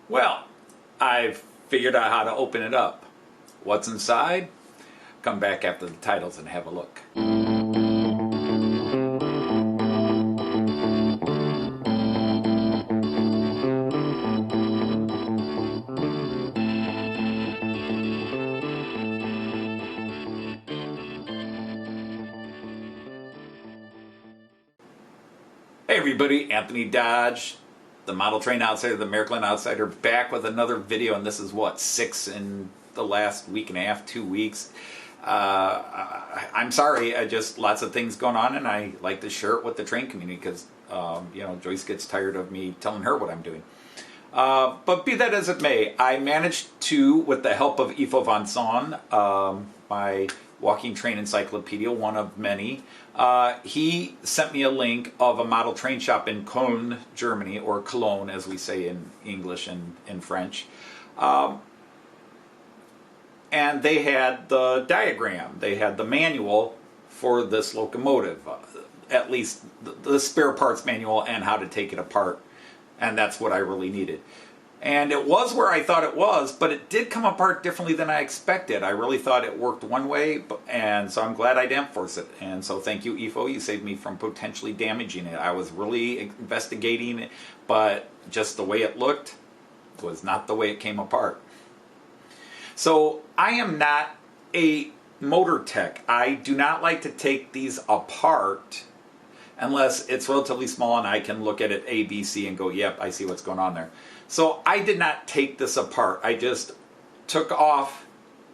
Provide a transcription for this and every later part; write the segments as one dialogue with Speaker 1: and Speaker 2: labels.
Speaker 1: Well, I've figured out how to open it up. What's inside? Come back after the titles and have a look. Hey everybody, Anthony Dodge, the Model Train Outsider, the Miracle Outsider, back with another video, and this is what, 6 in the last week and a half, 2 weeks. I'm sorry, lots of things going on, and I like to share it with the train community because, Joyce gets tired of me telling her what I'm doing. But be that as it may, I managed to, with the help of Ifo von Sohn, my walking train encyclopedia, one of many, he sent me a link of a model train shop in Cologne, Germany, or Cologne as we say in English and in French. And they had the diagram, they had the manual for this locomotive, at least the spare parts manual and how to take it apart. And that's what I really needed. And it was where I thought it was, but it did come apart differently than I expected. I really thought it worked one way, and so I'm glad I didn't force it. And so thank you, Ifo. You saved me from potentially damaging it. I was really investigating it, but just the way it looked was not the way it came apart. So I am not a motor tech. I do not like to take these apart unless it's relatively small and I can look at it A, B, C and go, yep, I see what's going on there. So I did not take this apart. I just took off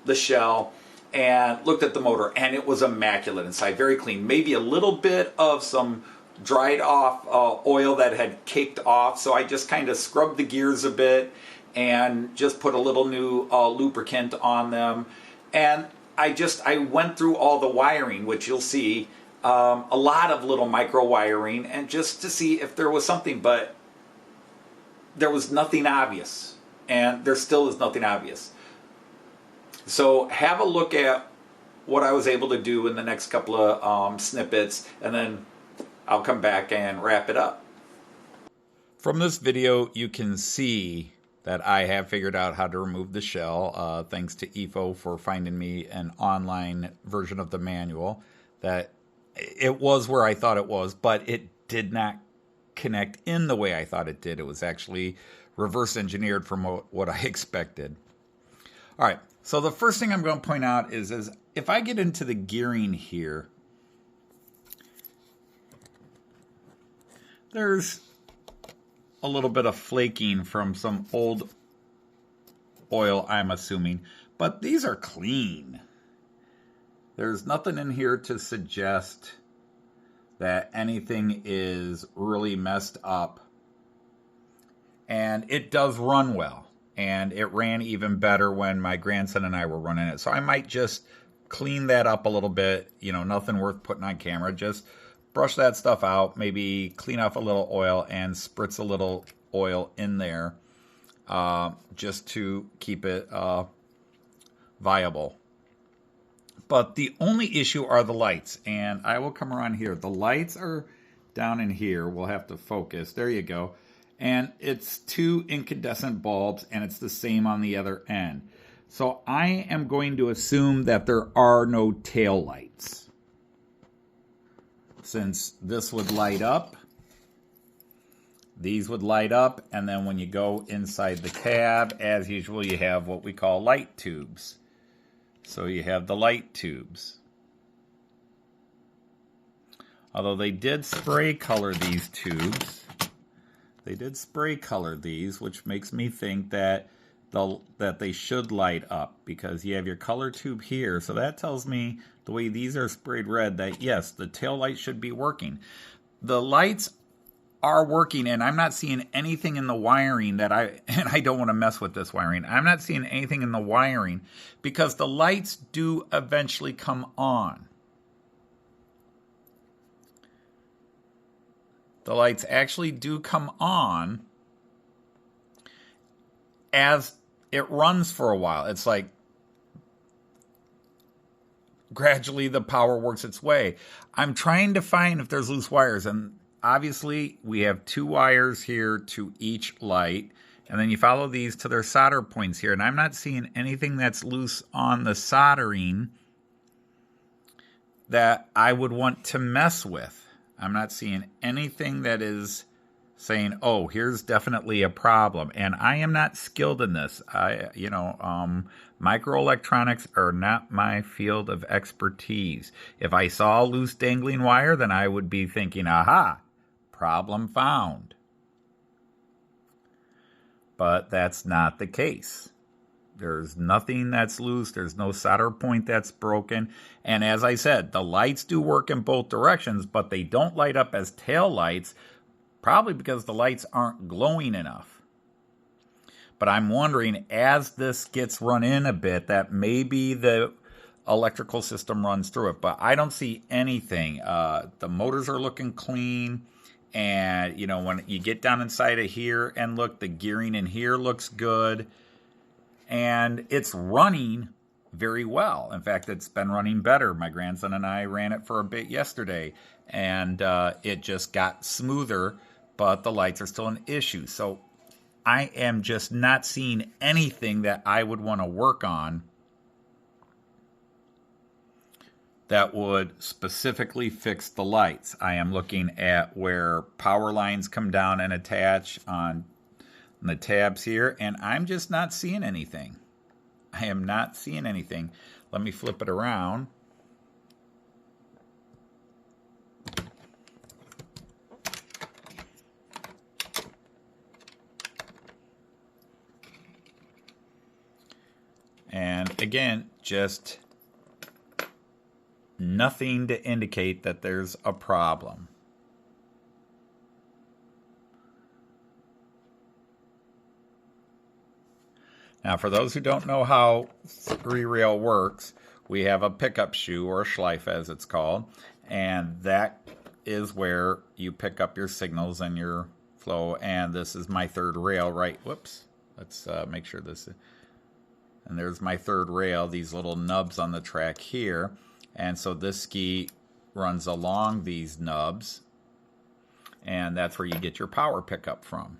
Speaker 1: the shell and looked at the motor, and it was immaculate inside, very clean. Maybe a little bit of some dried off oil that had caked off, so I just kind of scrubbed the gears a bit and just put a little new lubricant on them. And I went through all the wiring, which you'll see, a lot of little micro wiring, and just to see if there was something, but there was nothing obvious, and there still is nothing obvious. So have a look at what I was able to do in the next couple of snippets, and then I'll come back and wrap it up. From this video, you can see that I have figured out how to remove the shell, thanks to Ifo for finding me an online version of the manual. That it was where I thought it was, but it did not connect in the way I thought it did. It was actually reverse engineered from what I expected. All right, so the first thing I'm going to point out is if I get into the gearing here, there's a little bit of flaking from some old oil, I'm assuming, but these are clean. There's nothing in here to suggest that anything is really messed up. And it does run well. And it ran even better when my grandson and I were running it. So I might just clean that up a little bit. You know, nothing worth putting on camera. Just brush that stuff out. Maybe clean off a little oil and spritz a little oil in there. Just to keep it viable. But the only issue are the lights, and I will come around here. The lights are down in here. We'll have to focus. There you go. And it's 2 incandescent bulbs, and it's the same on the other end. So I am going to assume that there are no tail lights. Since this would light up, these would light up, and then when you go inside the cab, as usual, you have what we call light tubes. So you have the light tubes. Although they did spray color these tubes. They did spray color these, which makes me think that they should light up, because you have your color tube here. So that tells me, the way these are sprayed red, that yes, the tail light should be working. The lights are working, and I'm not seeing anything in the wiring and I don't want to mess with this wiring. I'm not seeing anything in the wiring because the lights do eventually come on. The lights actually do come on as it runs for a while. It's like gradually the power works its way. I'm trying to find if there's loose wires, and obviously we have 2 wires here to each light, And then you follow these to their solder points here. And I'm not seeing anything that's loose on the soldering that I would want to mess with. I'm not seeing anything that is saying, oh, here's definitely a problem. And I am not skilled in this. Microelectronics are not my field of expertise. If I saw a loose dangling wire, then I would be thinking, aha, problem found. But that's not the case. There's nothing that's loose. There's no solder point that's broken. And as I said, the lights do work in both directions, but they don't light up as tail lights, probably because the lights aren't glowing enough. But I'm wondering, as this gets run in a bit, that maybe the electrical system runs through it. But I don't see anything. The motors are looking clean. And, when you get down inside of here and look, the gearing in here looks good. And it's running very well. In fact, it's been running better. My grandson and I ran it for a bit yesterday. And it just got smoother, but the lights are still an issue. So I am just not seeing anything that I would want to work on that would specifically fix the lights. I am looking at where power lines come down and attach on the tabs here, and I'm just not seeing anything. I am not seeing anything. Let me flip it around. And again, just nothing to indicate that there's a problem. Now, for those who don't know how 3-rail works, we have a pickup shoe, or a schleife as it's called, and that is where you pick up your signals and your flow. And this is my third rail, right? Whoops. Let's make sure this is... And there's my third rail, these little nubs on the track here. And so this ski runs along these nubs, and that's where you get your power pickup from,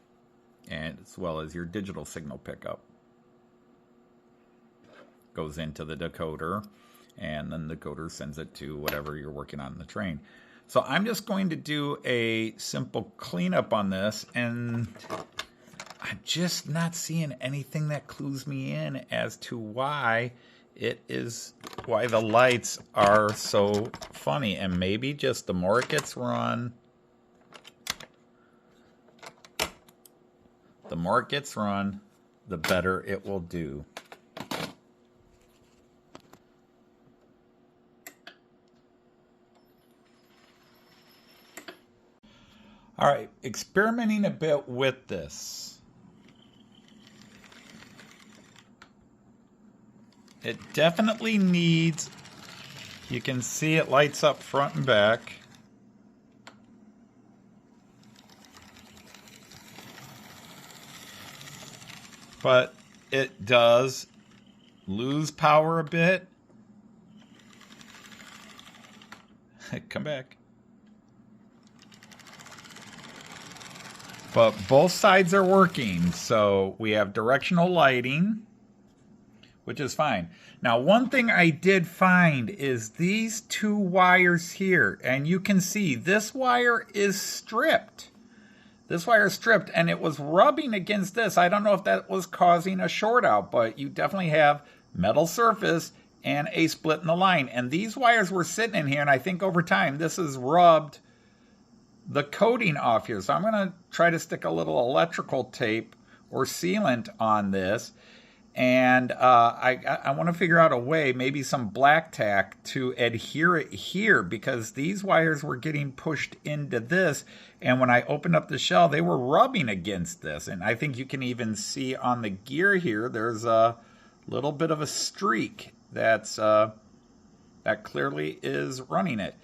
Speaker 1: and as well as your digital signal pickup. Goes into the decoder, and then the decoder sends it to whatever you're working on in the train. So I'm just going to do a simple cleanup on this, and I'm just not seeing anything that clues me in as to why the lights are so funny. And maybe just the more it gets run, the better it will do. All right, experimenting a bit with this. It definitely needs, you can see it lights up front and back. But it does lose power a bit. Come back. But both sides are working, so we have directional lighting, which is fine. Now, one thing I did find is these two wires here, and you can see this wire is stripped. This wire is stripped, and it was rubbing against this. I don't know if that was causing a short out, but you definitely have metal surface and a split in the line. And these wires were sitting in here, and I think over time this has rubbed the coating off here. So I'm going to try to stick a little electrical tape or sealant on this. And I want to figure out a way, maybe some black tack, to adhere it here, because these wires were getting pushed into this. And when I opened up the shell, they were rubbing against this. And I think you can even see on the gear here, there's a little bit of a streak that clearly is running it.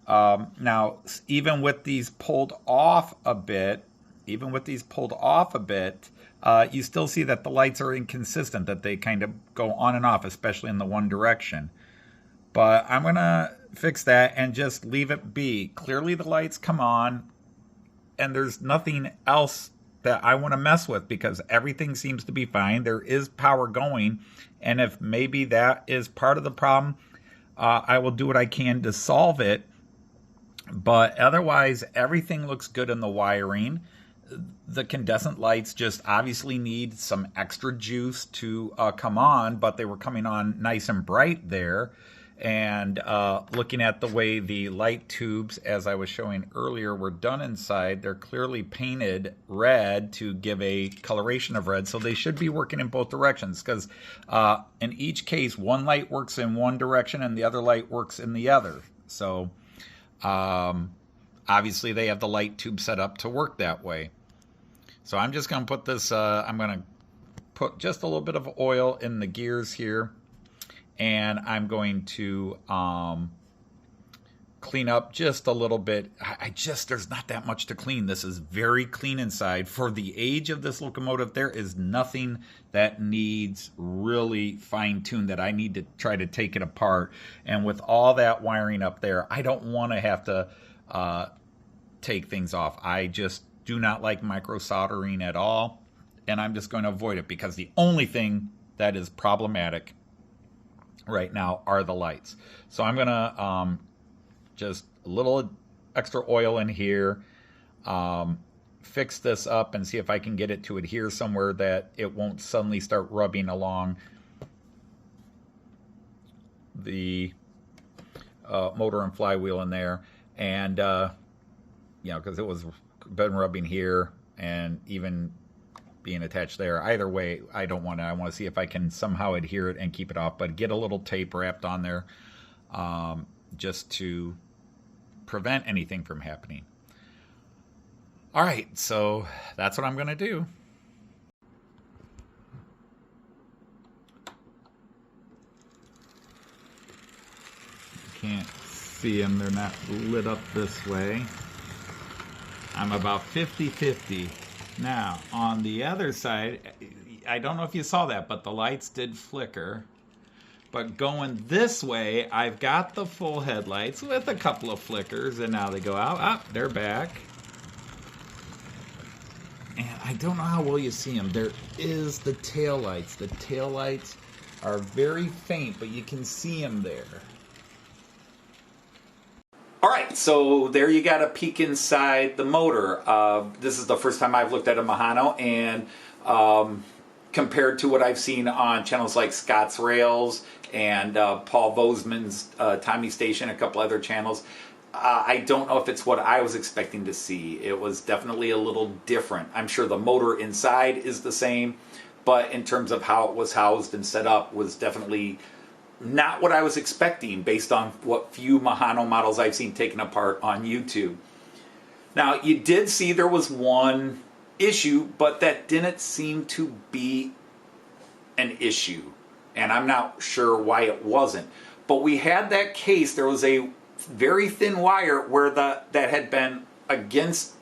Speaker 1: Now, even with these pulled off a bit, you still see that the lights are inconsistent, that they kind of go on and off, especially in the one direction. But I'm going to fix that and just leave it be. Clearly the lights come on, and there's nothing else that I want to mess with, because everything seems to be fine. There is power going, and if maybe that is part of the problem, I will do what I can to solve it. But otherwise, everything looks good in the wiring. The condensate lights just obviously need some extra juice to come on, but they were coming on nice and bright there. And looking at the way the light tubes, as I was showing earlier, were done inside, they're clearly painted red to give a coloration of red, so they should be working in both directions, because in each case, one light works in one direction and the other light works in the other. So obviously they have the light tube set up to work that way. So I'm just going to put this, I'm going to put just a little bit of oil in the gears here, and I'm going to clean up just a little bit. There's not that much to clean. This is very clean inside. For the age of this locomotive, there is nothing that needs really fine-tuned, that I need to try to take it apart. And with all that wiring up there, I don't want to have to take things off. I just do not like micro soldering at all, and I'm just going to avoid it, because the only thing that is problematic right now are the lights. So I'm going to just a little extra oil in here, fix this up and see if I can get it to adhere somewhere that it won't suddenly start rubbing along the motor and flywheel in there. And because it was been rubbing here and even being attached there. Either way, I don't want to. I want to see if I can somehow adhere it and keep it off, but get a little tape wrapped on there just to prevent anything from happening. All right, so that's what I'm going to do. Can't see them. They're not lit up this way. I'm about 50-50. Now, on the other side, I don't know if you saw that, but the lights did flicker. But going this way, I've got the full headlights with a couple of flickers, and now they go out. Ah, they're back. And I don't know how well you see them. There is the tail lights. The tail lights are very faint, but you can see them there. All right, so there you got a peek inside the motor. This is the first time I've looked at a Mehano, and compared to what I've seen on channels like Scott's Rails and Paul Bozeman's Tommy Station, a couple other channels, I don't know if it's what I was expecting to see. It was definitely a little different. I'm sure the motor inside is the same, but in terms of how it was housed and set up was definitely not what I was expecting based on what few Mehano models I've seen taken apart on YouTube. Now, you did see there was one issue, but that didn't seem to be an issue, and I'm not sure why it wasn't. But we had that case. There was a very thin wire where that had been against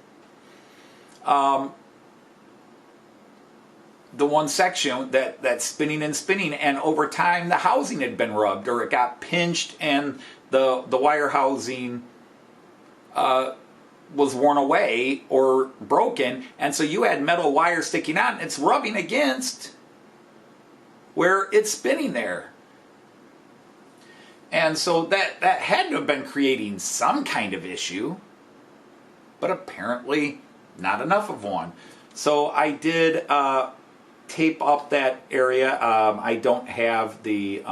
Speaker 1: the one section that's spinning and spinning, and over time the housing had been rubbed, or it got pinched, and the wire housing was worn away or broken, and so you had metal wire sticking out, and it's rubbing against where it's spinning there. And so that had to have been creating some kind of issue, but apparently not enough of one. So I did tape up that area. I don't have the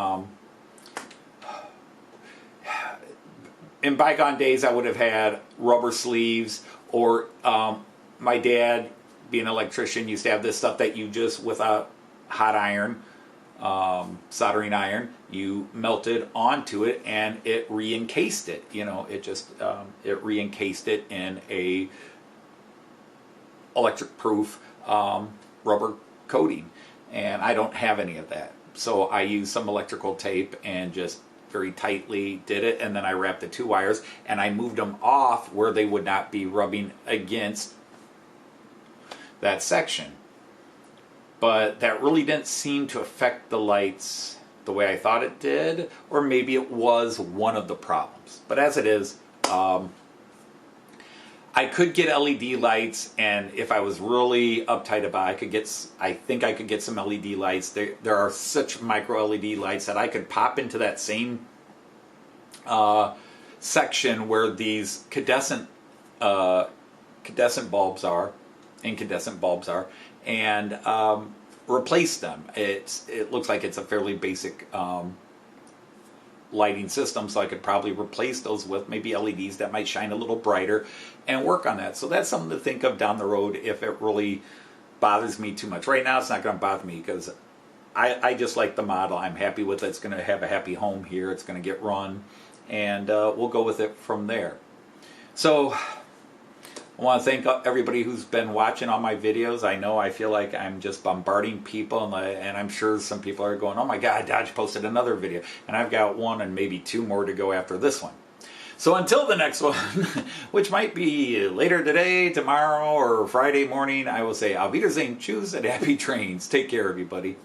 Speaker 1: in bygone days I would have had rubber sleeves, or my dad, being an electrician, used to have this stuff that you just, with a hot iron, soldering iron, you melted onto it and it re-encased it. It just it re-encased it in a electric proof rubber coating, and I don't have any of that, so I used some electrical tape and just very tightly did it, and then I wrapped the two wires and I moved them off where they would not be rubbing against that section. But that really didn't seem to affect the lights the way I thought it did, or maybe it was one of the problems. But as it is, I I could get LED lights, and if I was really uptight about it, I think I could get some LED lights. There are such micro LED lights that I could pop into that same section where these incandescent bulbs are, and replace them. It looks like it's a fairly basic lighting system, so I could probably replace those with maybe LEDs that might shine a little brighter and work on that. So that's something to think of down the road if it really bothers me too much. Right now it's not going to bother me because I just like the model. I'm happy with it. It's going to have a happy home here. It's going to get run, and we'll go with it from there. So I want to thank everybody who's been watching all my videos. I feel like I'm just bombarding people, and I'm sure some people are going, oh my God, Dodge posted another video. And I've got one and maybe two more to go after this one. So until the next one, which might be later today, tomorrow, or Friday morning, I will say, Auf Wiedersehen, tschüss, and happy trains. Take care, everybody.